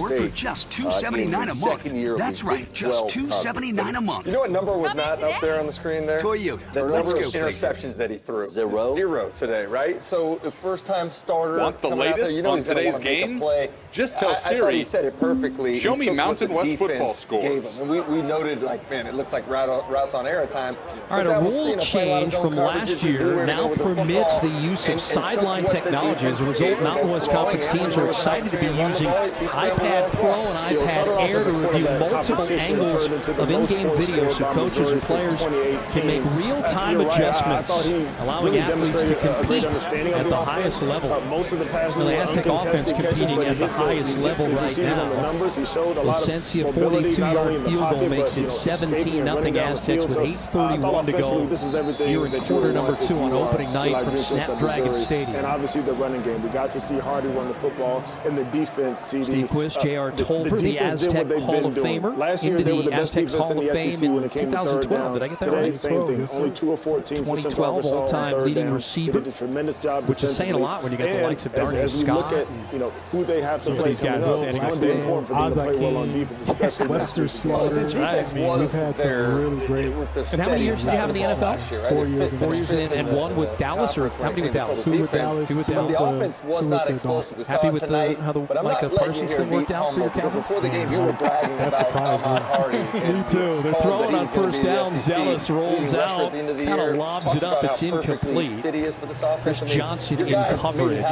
State. for just $279 a month. That's right, just $279 a month. You know what number was not up there on the screen there? Toyota. The Let's number go, of interceptions that he threw. Zero today, right? So the first-time starter. Want the latest on today's games? Just tell Siri. I thought he said it perfectly. Show me Mountain West football scores. And we noted, like, man, it looks like routes on air at time. All right, a rule change from last year now permits the use of sideline technology. As a result, Mountain West Conference teams are excited to be using iPad Pro and iPad Air to review multiple angles of in-game video so coaches and players can make real-time adjustments, allowing athletes to compete at the highest level. The Aztec offense competing at the highest level right now. Licencia 42-yard field goal makes it 17-0 Aztecs with 8:31 to go. Here in quarter number 2 on opening night from Snapdragon Stadium. And obviously the running game. We got to see Hardy run the football in the defense. Steve Quist, J.R. Tolver, the Aztec Hall of Famer. Last year they were the best defense in the SEC when it came to third down. Did I get that Today, right? same thing. Only 2 of 14 for 2012 all-time leading receiver. Did a tremendous job, which is saying a lot when you got the likes of Darnay as we Scott. Look at who they have to play coming up. It's going to be important for them to play well on defense, especially Webster Slaughter. The defense was we've had some really great. And how many years did you have in the NFL? 4 years. 4 years and one with Dallas, or how many with Dallas? 2 with Dallas. Two with But Dallas. the offense was not explosive. We saw Happy it with tonight. how the But I'm not Micah letting you Parsons hear thing me worked out for your because Cowboys? before the game you were bragging about Matt Hardy. Me too. They're throwing on first down. Zealous rolls out, kind of lobs it up. It's incomplete. Chris Johnson in coverage.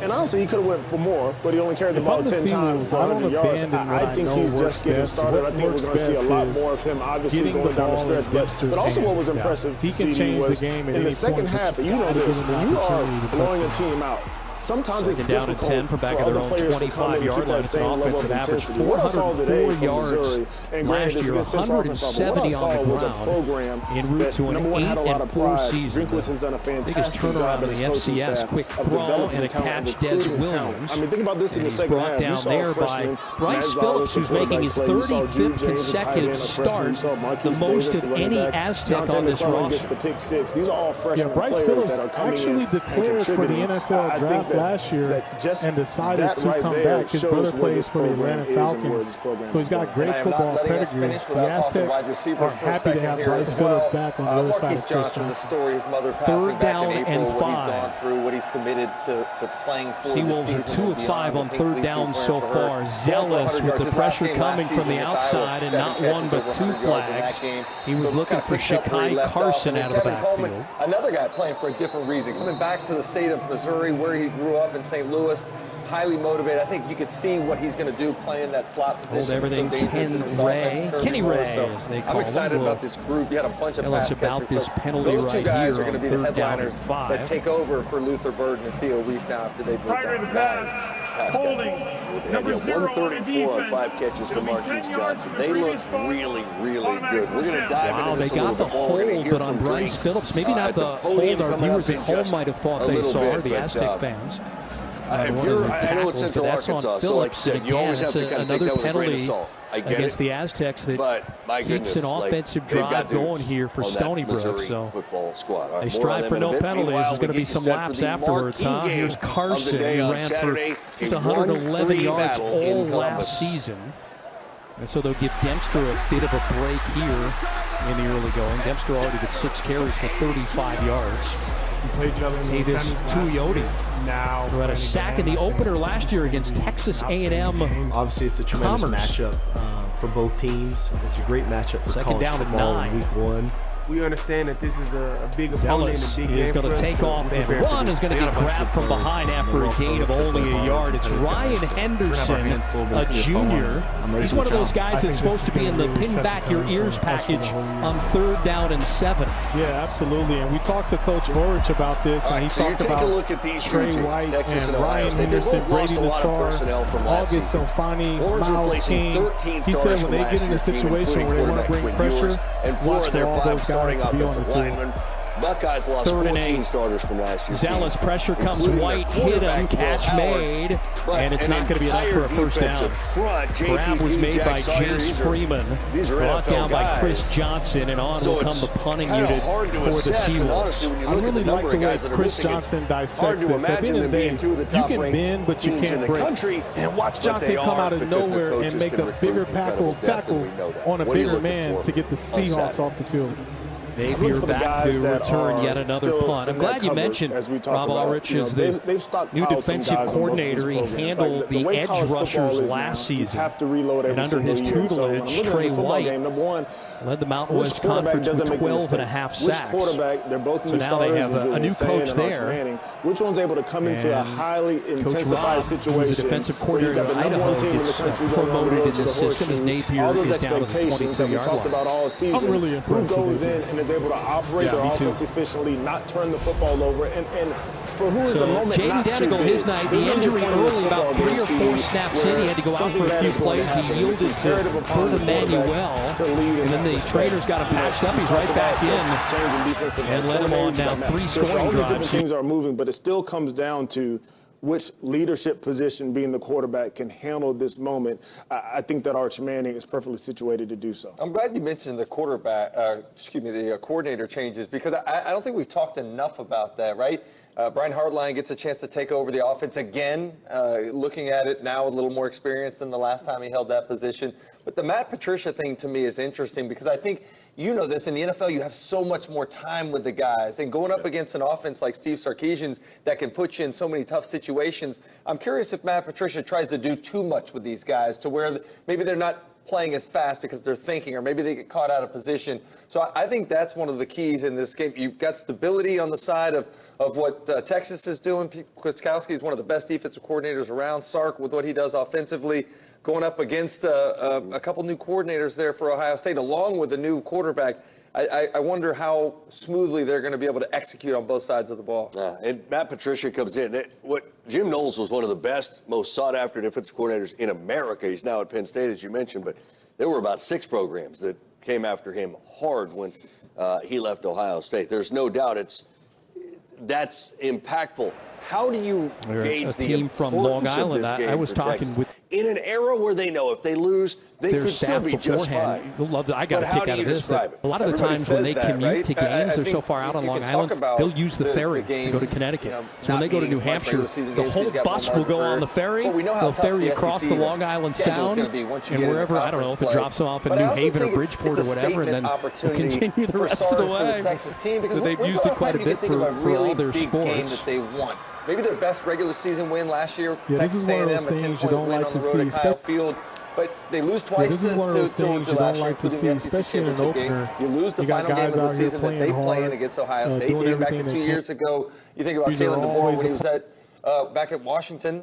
And honestly, he could have went for more, but he only carried the ball 10 times for 100 yards. I think he's just getting started. I think we're going to see a lot more of him, obviously, going down the stretch. But also what was impressive, he can change the game in the second half, and you know this, when you are blowing a team out, sometimes it's down to difficult 10 from back for of their other own players to come in and 25-yard keep line. that It's an same level offense of that averaged intensity. What I saw today 404 from yards Missouri, and last granted, this year, is Central Arkansas, but 170 what I on saw the was a ground program en route that, to an number one, had a lot of 8-4 pride. season. Drinkwitz has done a Biggest fantastic job turnaround in in his the coaching FCS. staff Quick of throw developing and a talent, catch, Des recruiting talent. Williams. I mean, think about this in the second Brought half. You down saw there a by freshman, Bryce Matt Phillips, Zollis, who's the making his quarterback play. You saw 35th Jude James, the tight end, consecutive a freshman. start, You saw Marquise the most Davis, of the running any back. Aztec Jonathan on this McClellan gets roster. the pick six. These are all freshman Bryce players Phillips that are coming actually in declared for the NFL draft last year and decided to come back. His brother plays for the Atlanta Falcons, so he's got great football pedigree. The Aztecs are happy to have Bryce Phillips back on the other side of Chris Johnson, the story his mother passing back in April, what he's gone through, what he's committed to playing for this season. Seawolves are 2 of 5 on third down so far. Zealous with the pressure coming from the outside and not 1 but 2 flags. He was looking for Shakai Carson out of the backfield. Another guy playing for a different reason, coming back to the state of Missouri where he grew up in St. Louis, highly motivated. I think you could see what he's going to do playing that slot position. Hold everything Kenny Ray, as they call him. I'm excited about this group. You had a bunch of pass about catchers. this penalty Those two right guys here are going to be the headliners that take over for Luther Burden and Theo Reese now after they break down the pass. Holding. Number 134 on 5 catches for Marquise Johnson. They look really, really good. We're going to dive into this they got the hold, but on Bryce Phillips, maybe not the hold our viewers at home might have thought they saw, the Aztec fans. I know it's Central Arkansas, so like I said, you always have to kind of take that with a grain of salt. I get against it. the Aztecs that but keeps an offensive drive going here for Stony Brook. So football squad. They strive for no penalties. There's going to be some laps afterwards. Here's Carson, who ran for just 111 yards all last season. And so they'll give Dempster a bit of a break here in the early going. Dempster already with 6 carries for 35 yards. Tavis Tuioti, who had a sack in the opener last year against Texas A&M. Obviously, it's a tremendous matchup for both teams. It's a great matchup for Second down to 9 in week 1. We understand that this is a big opponent and a big game. Is going to take off and run. Is going to get grabbed from behind after a gain of only a yard. It's Ryan Henderson, a junior. He's one of those guys that's supposed to be in the pin back your ears package on 3rd down and 7. Yeah, absolutely. And we talked to Coach Orich about this, and he talked about Trey White and Ryan Henderson, Brady Nassar, August Sofani, Miles King. He said when they get in a situation where they want to bring pressure, watch for all those guys to be on the field. Buckeyes lost 14 starters from last year. Zealous pressure comes. White hit him, catch made, and it's not going to be enough for a first down. Grab was made by Jace Freeman, brought down by Chris Johnson, and on will come the punting unit for the Seawolves. I really like the way Chris Johnson dissects this. At the end of the day, you can bend, but you can't break. And watch Johnson come out of nowhere and make a bigger tackle on a bigger man to get the Seahawks off the field. Napier back to return yet another punt. I'm glad you mentioned Rob Ulrich as the new defensive coordinator. He handled the edge rushers last season. And under his tutelage, Trey White led the Mountain West Conference with 12.5 sacks. So now they have a new coach there. Which one's able to come into a highly intensified situation? Coach Rob, the defensive coordinator of Idaho, gets promoted in this system as Napier is down to the 22-yard line. Talked about all season. I'm really impressed. Who goes in and is able to operate their offense efficiently, not turn the football over, and for who is the moment Jaden Denigal, his night, the injury early, about 3 or 4 snaps in, he had to go out for a few plays. He yielded to Bert Emanuel, and then the trainers got him patched up. He's right back in and led him on now 3 scoring drives. Things are moving, but it still comes down to which leadership position, being the quarterback, can handle this moment. I think that Arch Manning is perfectly situated to do so. I'm glad you mentioned the the coordinator changes, because I don't think we've talked enough about that, right? Brian Hartline gets a chance to take over the offense again, looking at it now with a little more experience than the last time he held that position. But the Matt Patricia thing to me is interesting, because I think, you know this, in the NFL you have so much more time with the guys, and going up against an offense like Steve Sarkisian's that can put you in so many tough situations. I'm curious if Matt Patricia tries to do too much with these guys, to where maybe they're not playing as fast because they're thinking, or maybe they get caught out of position. So I think that's one of the keys in this game. You've got stability on the side of what Texas is doing. Kwiatkowski is one of the best defensive coordinators around. Sark with what he does offensively, going up against a couple new coordinators there for Ohio State, along with a new quarterback. I wonder how smoothly they're going to be able to execute on both sides of the ball. And Matt Patricia comes in. Jim Knowles was one of the best, most sought-after defensive coordinators in America. He's now at Penn State, as you mentioned, but there were about 6 programs that came after him hard when he left Ohio State. There's no doubt that's impactful. How do you gauge the team from Long Island? I was talking with in an era where they know if they lose, they could still be just fine. I got a kick out of this. A lot of the times when they commute to games, they're so far out on Long Island, they'll use the ferry to go to Connecticut. So when they go to New Hampshire, the whole bus will go on the ferry. They'll ferry across the Long Island Sound, and wherever, I don't know if it drops them off in New Haven or Bridgeport or whatever, and then they'll continue the rest of the way. So they've used it quite a bit for all their sports. Maybe their best regular season win last year, Texas A&M, a 10-point win on the road at Kyle Field. But they lose twice to Georgia last year, including the SEC championship game. You lose the final game of the season that they play in against Ohio State. Dating back to 2 years ago, you think about Kalen DeBoer when he was back at Washington,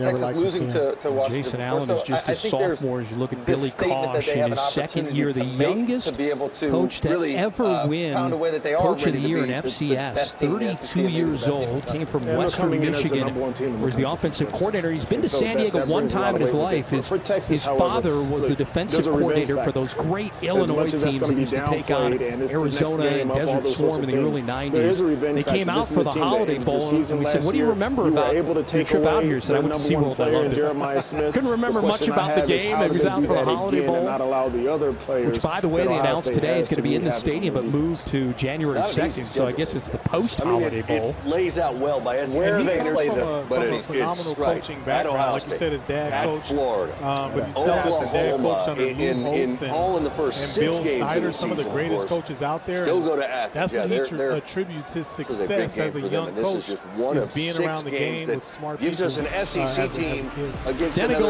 Texas losing to Washington. Jason Allen is just a sophomore. As you look at Billy Kosh in his second year, the youngest coach to ever win Coach of the Year in FCS. 32 years old, came from Western Michigan, whereas the offensive coordinator. He's been to San Diego one time in his life. His father was the defensive coordinator for those great Illinois teams that used to take on Arizona and Desert Swarm in the early 90s. They came out for the Holiday Bowl, and we said, what do you remember about your trip out here? Said I went to SeaWorld. I loved it. Couldn't remember much about the game. It was out for the Holiday Bowl, which, by the way, they announced today is going to be in the stadium, but moved to January 2nd. So I guess it's the post-Holiday Bowl. It lays out well by SEC. Where they played them, but it's phenomenal coaching background. Like you said, his dad coached Florida, but he said as the dad coached under Lou Holtz all in the first 6 Bill games Snyder, of the some of the greatest coaches out there. Still go to Athens. That's what he attributes his success as a young coach. This is just one of being 6 around the games game that with smart gives us an SEC team against another